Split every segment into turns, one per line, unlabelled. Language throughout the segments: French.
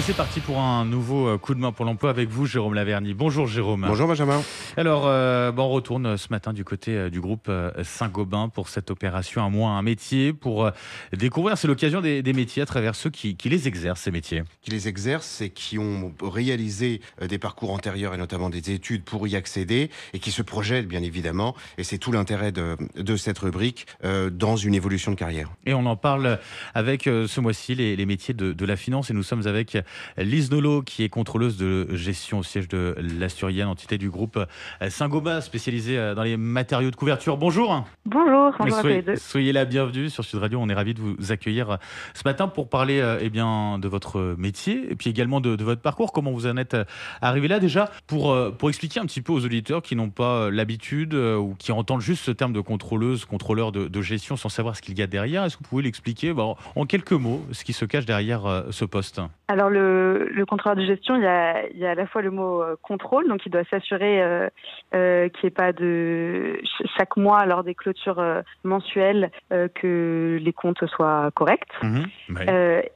c'est parti pour un nouveau coup de main pour l'emploi avec vous, Jérôme Laverny. Bonjour Jérôme.
Bonjour Benjamin.
Alors, on retourne ce matin du côté du groupe Saint-Gobain pour cette opération Un mois, un métier, pour découvrir, c'est l'occasion des métiers à travers ceux qui les exercent, ces métiers.
Qui les exercent et qui ont réalisé des parcours antérieurs et notamment des études pour y accéder et qui se projettent bien évidemment. Et c'est tout l'intérêt de cette rubrique dans une évolution de carrière.
Et on en parle avec ce mois-ci les métiers de la finance et nous sommes avec Lise Nolot qui est contrôleuse de gestion au siège de l'Asturienne, entité du groupe Saint-Gobain spécialisée dans les matériaux de couverture. Bonjour.
Bonjour à tous les deux.
Soyez la bienvenue sur Sud Radio, on est ravis de vous accueillir ce matin pour parler de votre métier et puis également de votre parcours. Comment vous en êtes arrivé là déjà pour expliquer un petit peu aux auditeurs qui n'ont pas l'habitude ou qui entendent juste ce terme de contrôleuse, contrôleur de gestion sans savoir ce qu'il y a derrière. Est-ce que vous pouvez l'expliquer en quelques mots, ce qui se cache derrière ce poste?
Alors le contrôleur de gestion, il y a à la fois le mot contrôle, donc il doit s'assurer qu'il n'y ait pas de chaque mois lors des clôtures mensuelles que les comptes soient corrects.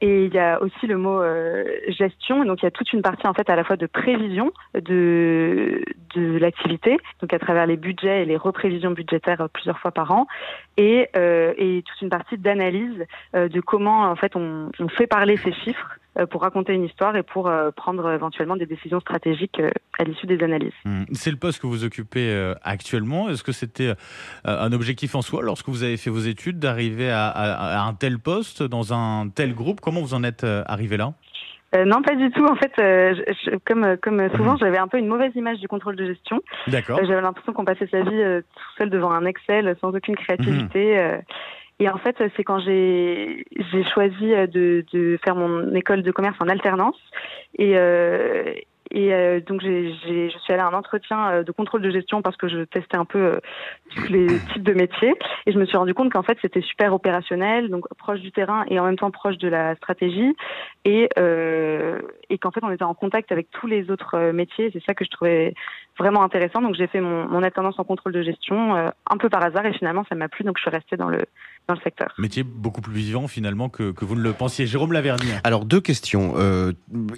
Et il y a aussi le mot gestion, donc il y a toute une partie en fait à la fois de prévision de l'activité, donc à travers les budgets et les reprévisions budgétaires plusieurs fois par an, et toute une partie d'analyse de comment en fait on fait parler ces chiffres pour raconter une histoire et pour prendre éventuellement des décisions stratégiques à l'issue des analyses.
C'est le poste que vous occupez actuellement. Est-ce que c'était un objectif en soi lorsque vous avez fait vos études d'arriver à un tel poste dans un tel groupe? Comment vous en êtes arrivé là?
Non, pas du tout. En fait, comme souvent, j'avais un peu une mauvaise image du contrôle de gestion.
D'accord.
J'avais l'impression qu'on passait sa vie tout seul devant un Excel sans aucune créativité. Et en fait, c'est quand j'ai choisi de faire mon école de commerce en alternance. Donc je suis allée à un entretien de contrôle de gestion parce que je testais un peu tous les types de métiers et je me suis rendu compte qu'en fait c'était super opérationnel, donc proche du terrain et en même temps proche de la stratégie et qu'en fait on était en contact avec tous les autres métiers. C'est ça que je trouvais vraiment intéressant. Donc j'ai fait mon alternance en contrôle de gestion un peu par hasard et finalement ça m'a plu, donc je suis restée dans le secteur.
Métier beaucoup plus vivant finalement que vous ne le pensiez. Jérôme Laverny.
Alors deux questions.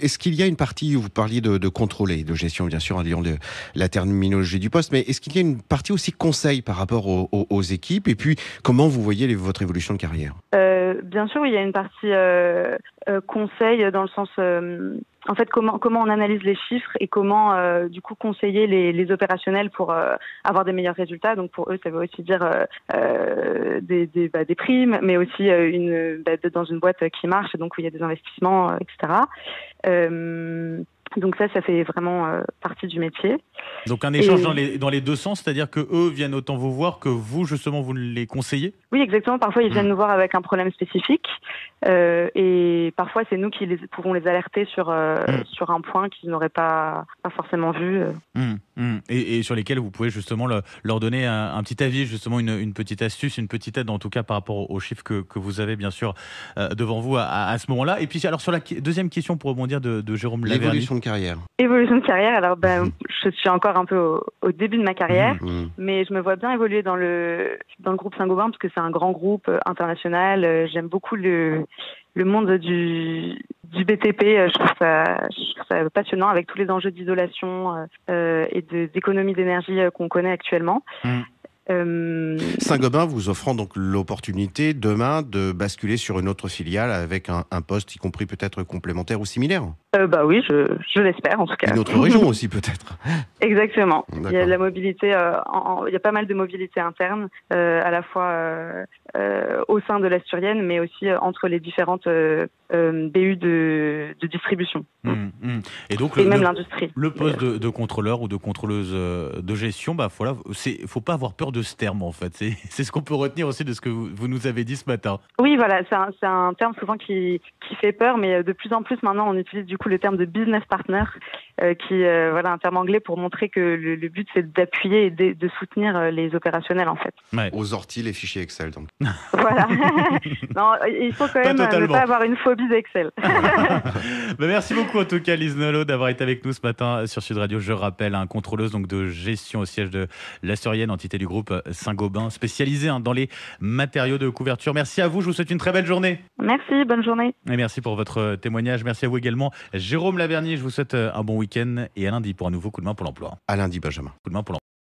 Est-ce qu'il y a une partie où vous parliez de contrôler, de gestion bien sûr en liant de la terminologie du poste, mais est-ce qu'il y a une partie aussi conseil par rapport aux équipes et puis comment vous voyez votre évolution de carrière?
Bien sûr, il y a une partie conseil dans le sens en fait comment on analyse les chiffres et comment du coup conseiller les opérationnels pour avoir des meilleurs résultats. Donc pour eux ça veut aussi dire des primes, mais aussi dans une boîte qui marche et donc où il y a des investissements, etc. Donc ça fait vraiment partie du métier.
Donc un échange dans les deux sens, c'est-à-dire que eux viennent autant vous voir que vous justement vous les conseillez? Oui,
exactement. Parfois ils viennent nous voir avec un problème spécifique et parfois c'est nous qui pouvons les alerter sur un point qu'ils n'auraient pas forcément vu.
Et sur lesquels vous pouvez justement leur donner un petit avis, justement une petite astuce, une petite aide en tout cas par rapport aux chiffres que vous avez bien sûr devant vous à ce moment-là. Et puis alors sur la deuxième question pour rebondir de Jérôme Laverny.
L'évolution de carrière.
Évolution de carrière, alors je suis encore un peu au début de ma carrière, mais je me vois bien évoluer dans le groupe Saint-Gobain parce que c'est un grand groupe international. J'aime beaucoup le monde du BTP. Je trouve ça passionnant avec tous les enjeux d'isolation et d'économie d'énergie qu'on connaît actuellement.
Saint-Gobain vous offrant donc l'opportunité demain de basculer sur une autre filiale avec un poste y compris peut-être complémentaire ou similaire.
Oui, je l'espère en tout cas.
Une autre région aussi peut-être.
Exactement. D'accord. Il y a de la mobilité, il y a pas mal de mobilité interne, à la fois au sein de l'Asturienne, mais aussi entre les différentes BU de distribution.
Et donc
même l'industrie.
Le poste de contrôleur ou de contrôleuse de gestion, voilà, faut pas avoir peur de ce terme en fait. C'est ce qu'on peut retenir aussi de ce que vous nous avez dit ce matin.
Oui, voilà, c'est un terme souvent qui fait peur, mais de plus en plus maintenant on utilise du coup le terme de business partner, un terme anglais pour montrer que le but c'est d'appuyer et de soutenir les opérationnels en fait.
Ouais. Aux orties les fichiers Excel donc.
Voilà. Non, il faut quand même ne pas avoir une phobie d'Excel.
Merci beaucoup en tout cas Lise Nolot d'avoir été avec nous ce matin sur Sud Radio. Je rappelle, contrôleuse donc de gestion au siège de l'Asturienne, entité du groupe groupe Saint-Gobain, spécialisé dans les matériaux de couverture. Merci à vous, je vous souhaite une très belle journée.
Merci, bonne journée.
Et merci pour votre témoignage. Merci à vous également, Jérôme Lavernier. Je vous souhaite un bon week-end et à lundi pour un nouveau coup de main pour l'emploi.
À lundi, Benjamin.
Coup de main pour l'emploi.